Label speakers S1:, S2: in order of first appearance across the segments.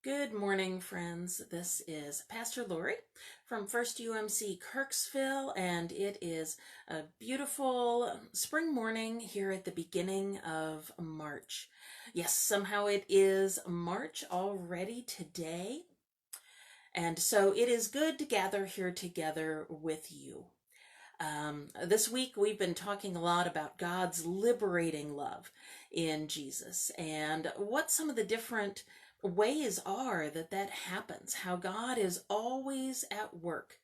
S1: Good morning, friends. This is Pastor Lorri from First UMC Kirksville, and it is a beautiful spring morning here at the beginning of March. Yes, somehow it is March already today, and so it is good to gather here together with you. This week we've been talking a lot about God's liberating love in Jesus and what some of the different ways are that happens, how God is always at work,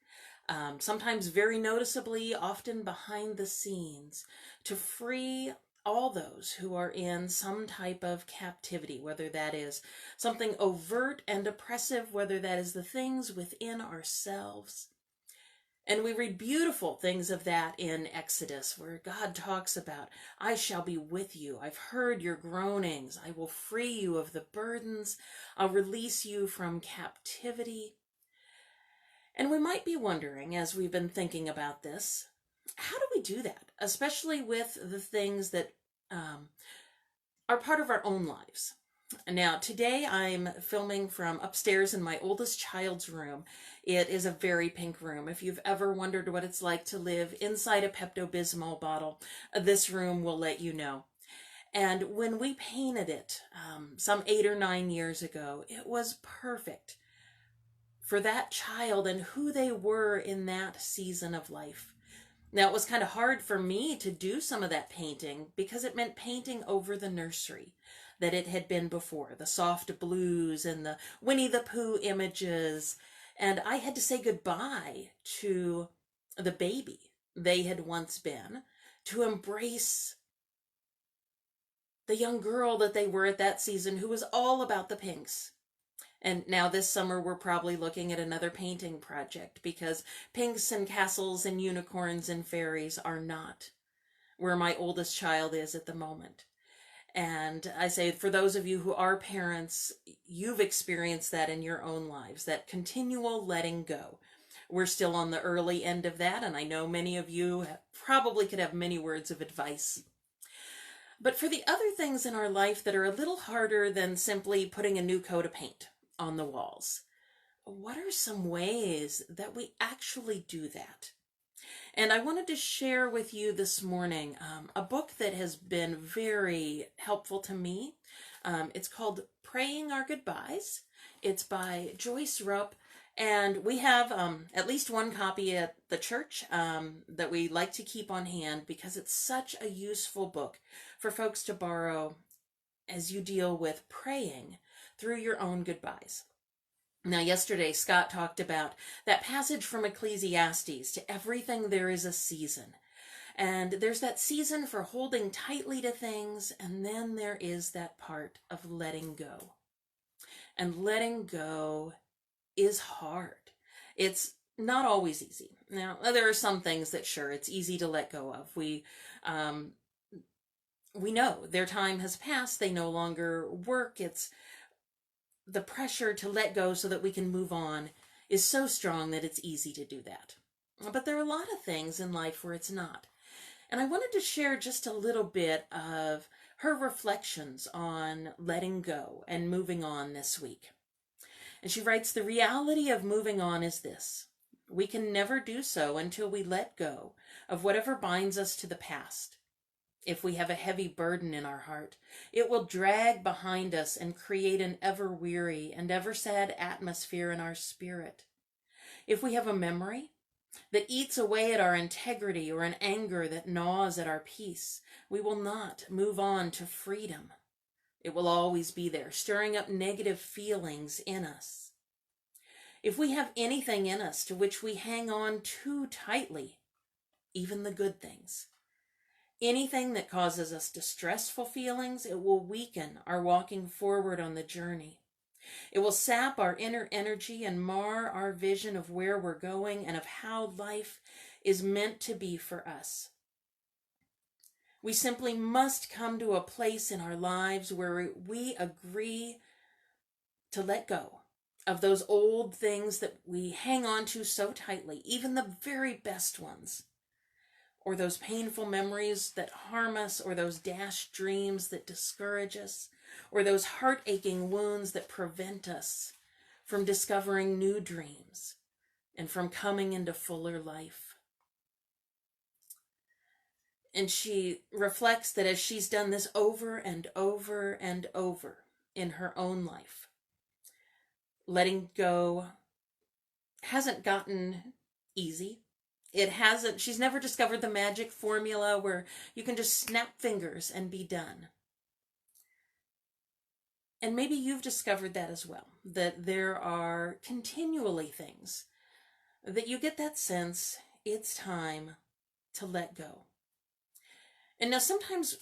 S1: sometimes very noticeably, often behind the scenes, to free all those who are in some type of captivity, whether that is something overt and oppressive, whether that is the things within ourselves. And we read beautiful things of that in Exodus, where God talks about, I shall be with you. I've heard your groanings. I will free you of the burdens. I'll release you from captivity. And we might be wondering, as we've been thinking about this, how do we do that? Especially with the things that are part of our own lives. Now, today I'm filming from upstairs in my oldest child's room. It is a very pink room. If you've ever wondered what it's like to live inside a Pepto-Bismol bottle, this room will let you know. And when we painted it some 8 or 9 years ago, it was perfect for that child and who they were in that season of life. Now, it was kind of hard for me to do some of that painting because it meant painting over the nursery that it had been before, the soft blues and the Winnie the Pooh images. And I had to say goodbye to the baby they had once been, to embrace the young girl that they were at that season who was all about the pinks. And now this summer we're probably looking at another painting project because pinks and castles and unicorns and fairies are not where my oldest child is at the moment. And I say, for those of you who are parents, you've experienced that in your own lives, that continual letting go. We're still on the early end of that, and I know many of you probably could have many words of advice. But for the other things in our life that are a little harder than simply putting a new coat of paint on the walls, what are some ways that we actually do that? And I wanted to share with you this morning a book that has been very helpful to me. It's called Praying Our Goodbyes. It's by Joyce Rupp. And we have at least one copy at the church that we like to keep on hand because it's such a useful book for folks to borrow as you deal with praying through your own goodbyes. Now, yesterday, Scott talked about that passage from Ecclesiastes, to everything there is a season. And there's that season for holding tightly to things, and then there is that part of letting go. And letting go is hard. It's not always easy. Now, there are some things that, sure, it's easy to let go of. We know their time has passed. They no longer work. It's the pressure to let go so that we can move on is so strong that it's easy to do that. But there are a lot of things in life where it's not. And I wanted to share just a little bit of her reflections on letting go and moving on this week. And she writes, the reality of moving on is this. We can never do so until we let go of whatever binds us to the past. If we have a heavy burden in our heart, it will drag behind us and create an ever-weary and ever-sad atmosphere in our spirit. If we have a memory that eats away at our integrity or an anger that gnaws at our peace, we will not move on to freedom. It will always be there, stirring up negative feelings in us. If we have anything in us to which we hang on too tightly, even the good things, anything that causes us distressful feelings, it will weaken our walking forward on the journey. It will sap our inner energy and mar our vision of where we're going and of how life is meant to be for us. We simply must come to a place in our lives where we agree to let go of those old things that we hang on to so tightly, even the very best ones, or those painful memories that harm us, or those dashed dreams that discourage us, or those heart-aching wounds that prevent us from discovering new dreams and from coming into fuller life. And she reflects that as she's done this over and over and over in her own life, letting go hasn't gotten easy. It hasn't, she's never discovered the magic formula where you can just snap fingers and be done. And maybe you've discovered that as well, that there are continually things that you get that sense it's time to let go. And now sometimes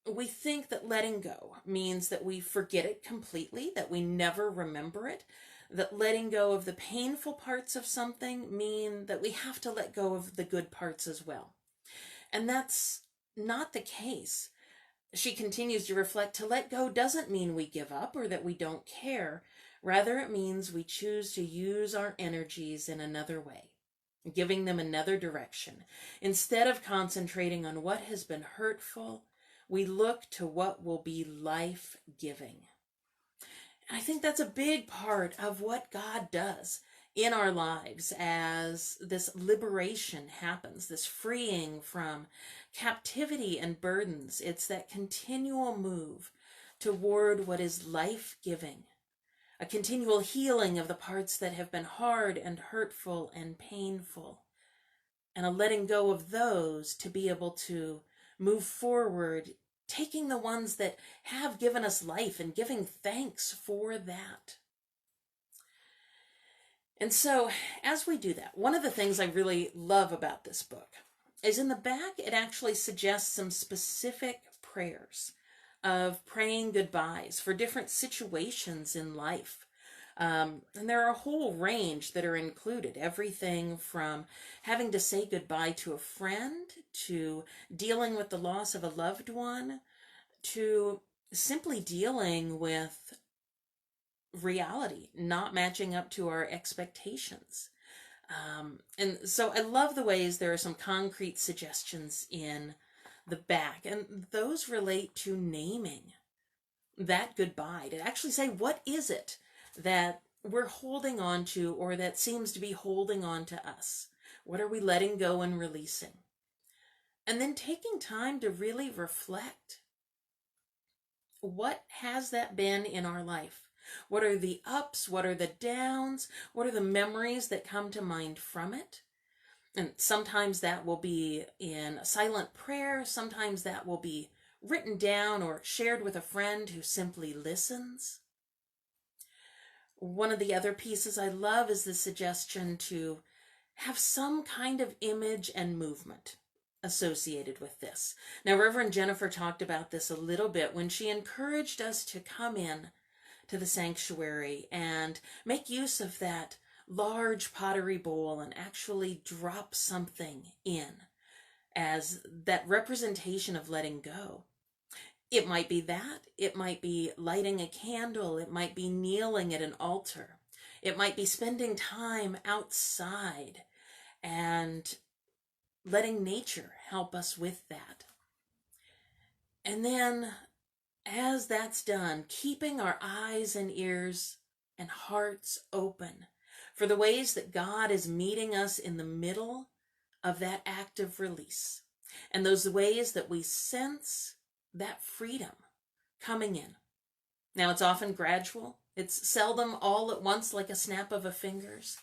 S1: we think that letting go means that we forget it completely, that we never remember it, that letting go of the painful parts of something mean that we have to let go of the good parts as well. And that's not the case. She continues to reflect, to let go doesn't mean we give up or that we don't care. Rather, it means we choose to use our energies in another way, giving them another direction. Instead of concentrating on what has been hurtful, we look to what will be life-giving. I think that's a big part of what God does in our lives as this liberation happens, this freeing from captivity and burdens. It's that continual move toward what is life-giving, a continual healing of the parts that have been hard and hurtful and painful, and a letting go of those to be able to move forward, taking the ones that have given us life and giving thanks for that. And so as we do that, one of the things I really love about this book is in the back, it actually suggests some specific prayers of praying goodbyes for different situations in life. And there are a whole range that are included, everything from having to say goodbye to a friend, to dealing with the loss of a loved one, to simply dealing with reality not matching up to our expectations. And so I love the ways there are some concrete suggestions in the back, and those relate to naming that goodbye, to actually say, what is it that we're holding on to or that seems to be holding on to us? What are we letting go and releasing? And then taking time to really reflect. What has that been in our life? What are the ups? What are the downs? What are the memories that come to mind from it? And sometimes that will be in a silent prayer. Sometimes that will be written down or shared with a friend who simply listens. One of the other pieces I love is the suggestion to have some kind of image and movement associated with this. Now, Reverend Jennifer talked about this a little bit when she encouraged us to come in to the sanctuary and make use of that large pottery bowl and actually drop something in as that representation of letting go. It might be that. It might be lighting a candle. It might be kneeling at an altar. It might be spending time outside and letting nature help us with that. And then as that's done, keeping our eyes and ears and hearts open for the ways that God is meeting us in the middle of that act of release, and those ways that we sense that freedom coming in. Now, it's often gradual. It's seldom all at once like a snap of a fingers.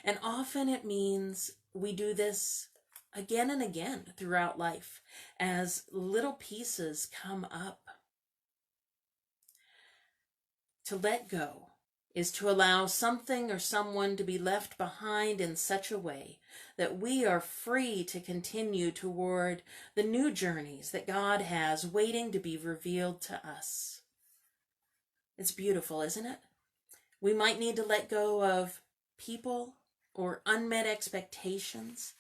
S1: And often it means we do this again and again throughout life as little pieces come up. To let go is to allow something or someone to be left behind in such a way that we are free to continue toward the new journeys that God has waiting to be revealed to us. It's beautiful, isn't it? We might need to let go of people or unmet expectations,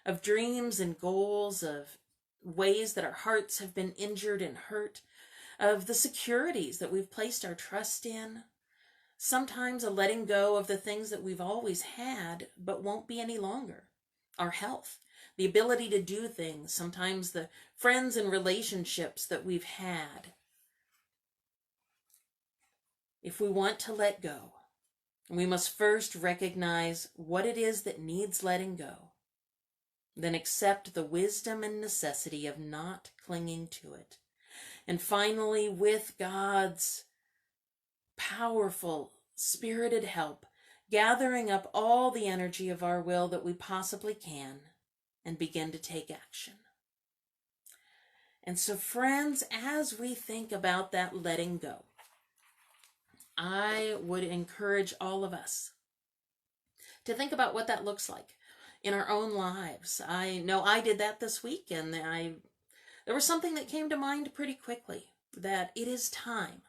S1: of dreams and goals, of ways that our hearts have been injured and hurt, of the securities that we've placed our trust in. Sometimes a letting go of the things that we've always had but won't be any longer. Our health, the ability to do things, sometimes the friends and relationships that we've had. if we want to let go, we must first recognize what it is that needs letting go, then accept the wisdom and necessity of not clinging to it. And finally, with God's powerful, spirited help, gathering up all the energy of our will that we possibly can and begin to take action. And so, friends, as we think about that letting go, I would encourage all of us to think about what that looks like in our own lives. I know I did that this week, and there was something that came to mind pretty quickly, that it is time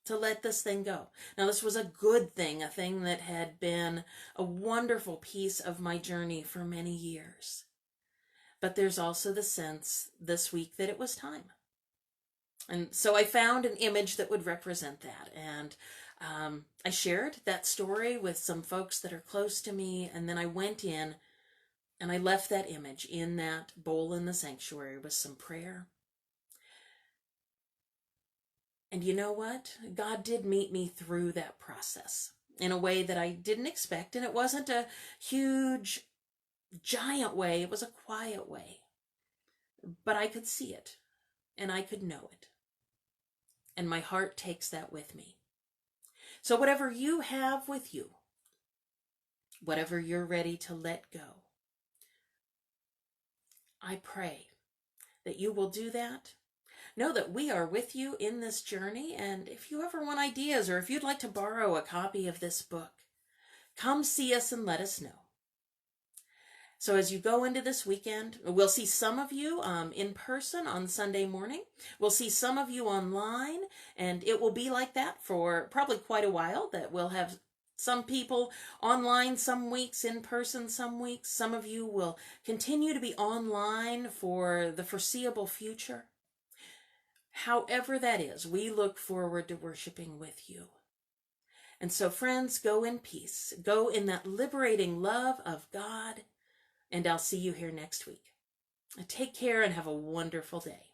S1: to let this thing go. Now, this was a good thing, a thing that had been a wonderful piece of my journey for many years. But there's also the sense this week that it was time. And so I found an image that would represent that. And I shared that story with some folks that are close to me. And then I went in and I left that image in that bowl in the sanctuary with some prayer. And you know what? God did meet me through that process in a way that I didn't expect. And it wasn't a huge, giant way. It was a quiet way. But I could see it and I could know it. And my heart takes that with me. So whatever you have with you, whatever you're ready to let go, I pray that you will do that. Know that we are with you in this journey, and if you ever want ideas or if you'd like to borrow a copy of this book, come see us and let us know. So as you go into this weekend, we'll see some of you in person on Sunday morning. We'll see some of you online, and it will be like that for probably quite a while, that we'll have some people online some weeks, in person some weeks. Some of you will continue to be online for the foreseeable future. However that is, we look forward to worshiping with you. And so, friends, go in peace. Go in that liberating love of God. And I'll see you here next week. Take care and have a wonderful day.